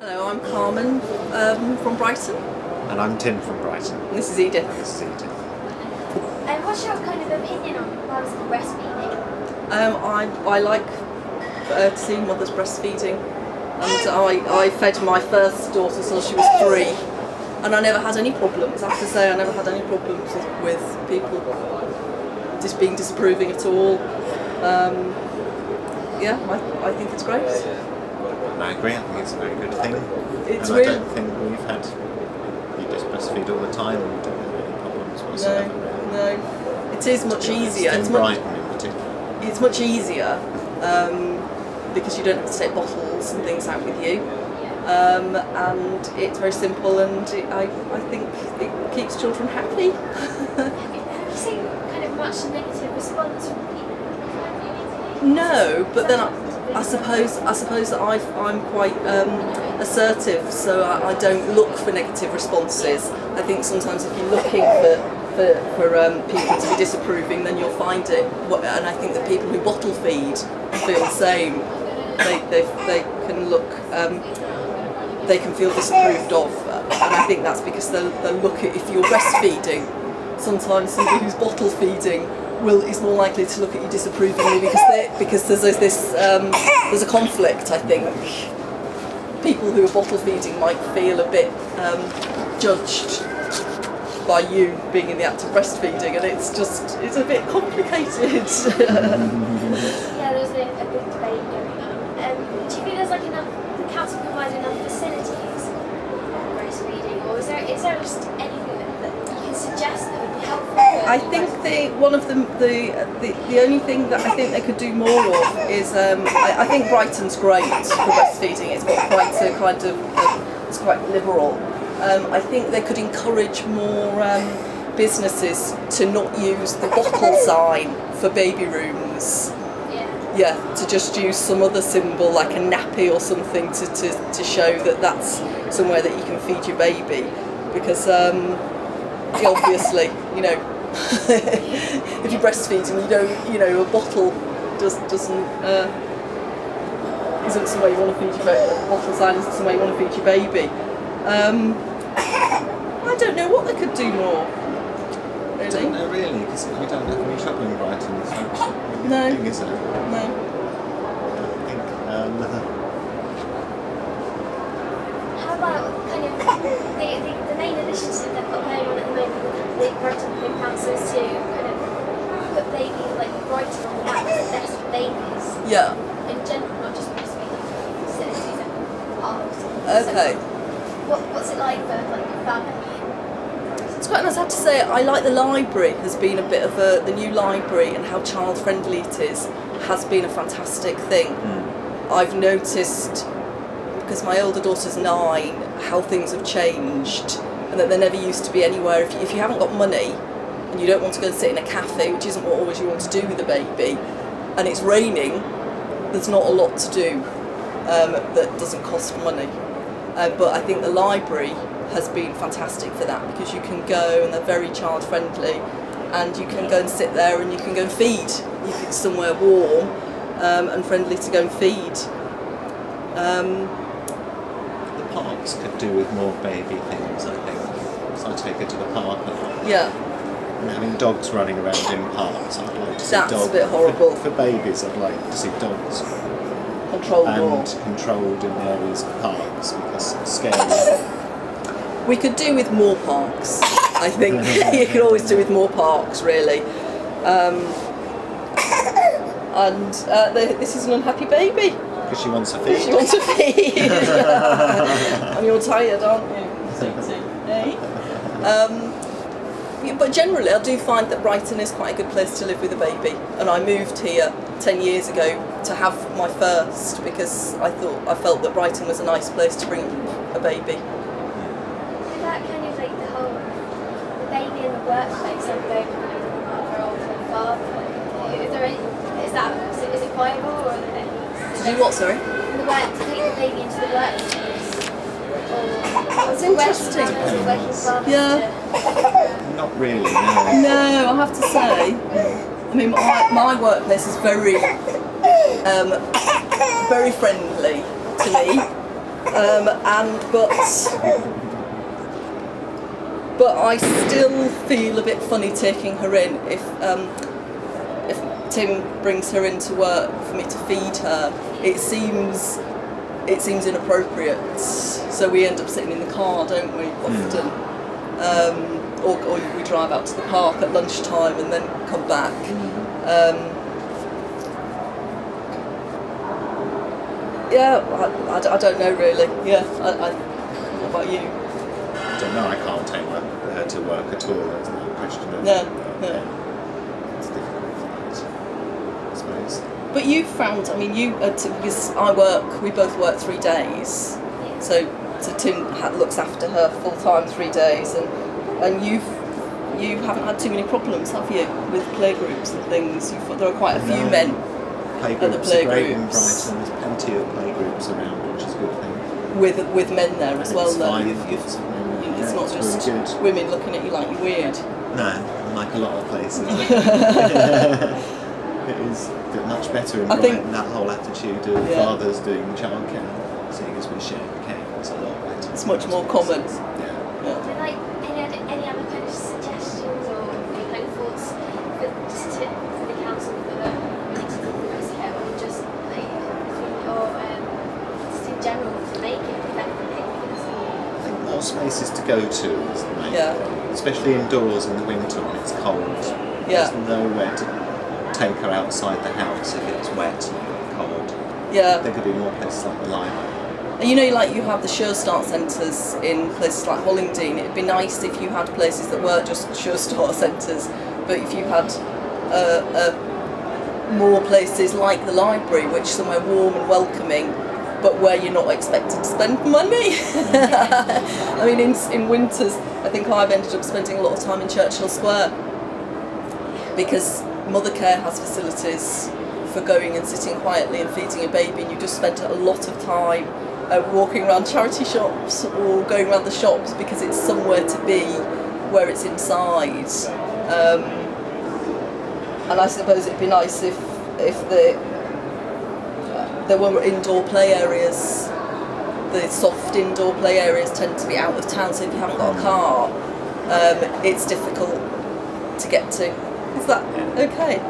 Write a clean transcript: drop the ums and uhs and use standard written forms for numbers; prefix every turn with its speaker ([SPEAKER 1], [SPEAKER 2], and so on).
[SPEAKER 1] Hello, I'm Carmen from Brighton.
[SPEAKER 2] And I'm Tim from Brighton.
[SPEAKER 1] And this is Edith.
[SPEAKER 2] This is Edith.
[SPEAKER 3] And what's your kind of opinion on breastfeeding?
[SPEAKER 1] I like to see mothers breastfeeding, and I fed my first daughter till she was 3, and I never had any problems. I have to say, I never had any problems with people just being disapproving at all. Yeah, I think it's great.
[SPEAKER 2] I agree, I think it's a very good thing.
[SPEAKER 1] It's
[SPEAKER 2] and
[SPEAKER 1] really...
[SPEAKER 2] I don't think you just breastfeed all the time and don't have any problems whatsoever.
[SPEAKER 1] No. It is much easier.
[SPEAKER 2] In Brighton in particular.
[SPEAKER 1] It's much easier because you don't have to take bottles and things out with you. And it's very simple, and I think it keeps children happy.
[SPEAKER 3] Have you seen kind of much negative response from people?
[SPEAKER 1] No, but then I suppose that I'm quite assertive, so I don't look for negative responses. I think sometimes if you're looking for people to be disapproving, then you'll find it. And I think that people who bottle feed feel the same. They can look, they can feel disapproved of, and I think that's because they'll look at, if you're breastfeeding, sometimes somebody who's bottle feeding is more likely to look at you disapprovingly because there's a conflict. I think people who are bottle feeding might feel a bit judged by you being in the act of breastfeeding, and it's a bit complicated.
[SPEAKER 3] Yeah, there's a big debate going on. Do you think there's the council provides enough facilities for breastfeeding, or is there just anything that you can suggest that would be helpful?
[SPEAKER 1] I think the only thing that I think they could do more of is I think Brighton's great for breastfeeding. It's got quite a kind of it's quite liberal. I think they could encourage more businesses to not use the bottle sign for baby rooms. Yeah, to just use some other symbol like a nappy or something to show that that's somewhere that you can feed your baby, because obviously, if you're breastfeeding, a bottle isn't somewhere you want to feed your baby. A bottle sign isn't somewhere you want to feed your baby. I don't know what they could do more. Really?
[SPEAKER 2] I don't know really, because we don't have any trouble in Brighton. So
[SPEAKER 1] No.
[SPEAKER 2] Thing, is it?
[SPEAKER 1] No.
[SPEAKER 2] I think.
[SPEAKER 3] How about kind of the main initiative they've got going on at the moment with the Brighton Home Council is to kind of put Brighton on the map as the best for babies.
[SPEAKER 1] Yeah.
[SPEAKER 3] In general, not just breastfeeding facilities and parks.
[SPEAKER 1] Okay.
[SPEAKER 3] So, what's it like for a family?
[SPEAKER 1] It's quite nice. I have to say, I like the library has been a bit of the new library, and how child friendly it is has been a fantastic thing. I've noticed, because my older daughter's 9, how things have changed, and that there never used to be anywhere. If you haven't got money and you don't want to go and sit in a cafe, which isn't what always you want to do with a baby, and it's raining, there's not a lot to do that doesn't cost money. But I think the library has been fantastic for that, because you can go and they're very child friendly, and you can go and sit there and you can go and feed. It's somewhere warm and friendly to go and feed.
[SPEAKER 2] The parks could do with more baby things, I think. So I take her to the park a lot.
[SPEAKER 1] Yeah.
[SPEAKER 2] And having dogs running around in parks, I'd like to see
[SPEAKER 1] That's
[SPEAKER 2] dogs.
[SPEAKER 1] a bit horrible.
[SPEAKER 2] For babies, I'd like to see dogs controlled in areas of parks, because it's scary.
[SPEAKER 1] We could do with more parks, I think. You could always do with more parks, really. This is an unhappy baby.
[SPEAKER 2] Because she wants a feed.
[SPEAKER 1] She wants a feed. And you're tired, aren't you? But generally, I do find that Brighton is quite a good place to live with a baby. And I moved here 10 years ago to have my first, because I felt that Brighton was a nice place to bring a baby.
[SPEAKER 3] That kind of the whole baby in the workplace and going from the mother or from the father. Is it viable, or are there any?
[SPEAKER 1] To do what, sorry?
[SPEAKER 3] To take the baby into the workplace.
[SPEAKER 1] That's interesting. Yeah.
[SPEAKER 2] Not really, no.
[SPEAKER 1] No, I have to say. I mean, my workplace is very friendly to me. But I still feel a bit funny taking her in if Tim brings her into work for me to feed her. It seems inappropriate. So we end up sitting in the car, don't we? Often, or we drive out to the park at lunchtime and then come back. Yeah, I don't know really. Yeah, what about you?
[SPEAKER 2] I don't know, I can't take her to work at all, there's no question of
[SPEAKER 1] No.
[SPEAKER 2] It's difficult for that, I suppose.
[SPEAKER 1] But you found, I mean, because we both work 3 days, so Tim looks after her full time 3 days, and you haven't had too many problems, have you, with playgroups and things? There are quite a few men at the
[SPEAKER 2] Playgroups are great in
[SPEAKER 1] playgroups.
[SPEAKER 2] Brighton, there's plenty of playgroups around, which is a good thing.
[SPEAKER 1] With men there as well,
[SPEAKER 2] It's
[SPEAKER 1] though.
[SPEAKER 2] fine,
[SPEAKER 1] It's
[SPEAKER 2] yeah,
[SPEAKER 1] not
[SPEAKER 2] it's
[SPEAKER 1] just
[SPEAKER 2] really good.
[SPEAKER 1] women looking at you like you're weird.
[SPEAKER 2] No, like a lot of places. It is much better in
[SPEAKER 1] I think-
[SPEAKER 2] Brighton, that whole attitude of
[SPEAKER 1] Yeah.
[SPEAKER 2] fathers doing childcare, seeing as we share care, it's a lot better.
[SPEAKER 1] It's much more common.
[SPEAKER 2] Yeah.
[SPEAKER 1] Yeah.
[SPEAKER 3] And like any other kind of suggestions or any kind of thoughts for the council for the breast care, or just like just in general to make it effective?
[SPEAKER 2] I think more spaces to go to is the main
[SPEAKER 1] Yeah.
[SPEAKER 2] thing, especially indoors in the winter when it's cold.
[SPEAKER 1] Yeah.
[SPEAKER 2] There's nowhere to take her outside the house if it's wet and cold.
[SPEAKER 1] Yeah.
[SPEAKER 2] There could be more places like the library.
[SPEAKER 1] And you know, like you have the Sure Start centres in places like Hollingdean. It'd be nice if you had places that weren't just Sure Start centres, but if you had more places like the library, which are somewhere warm and welcoming, but where you're not expected to spend money. I mean, in winters, I think I've ended up spending a lot of time in Churchill Square because Mothercare has facilities for going and sitting quietly and feeding a baby, and you just spent a lot of time walking around charity shops or going around the shops because it's somewhere to be where it's inside. And I suppose it'd be nice if there were indoor play areas. The soft indoor play areas tend to be out of town, so if you haven't got a car, it's difficult to get to. Is that okay?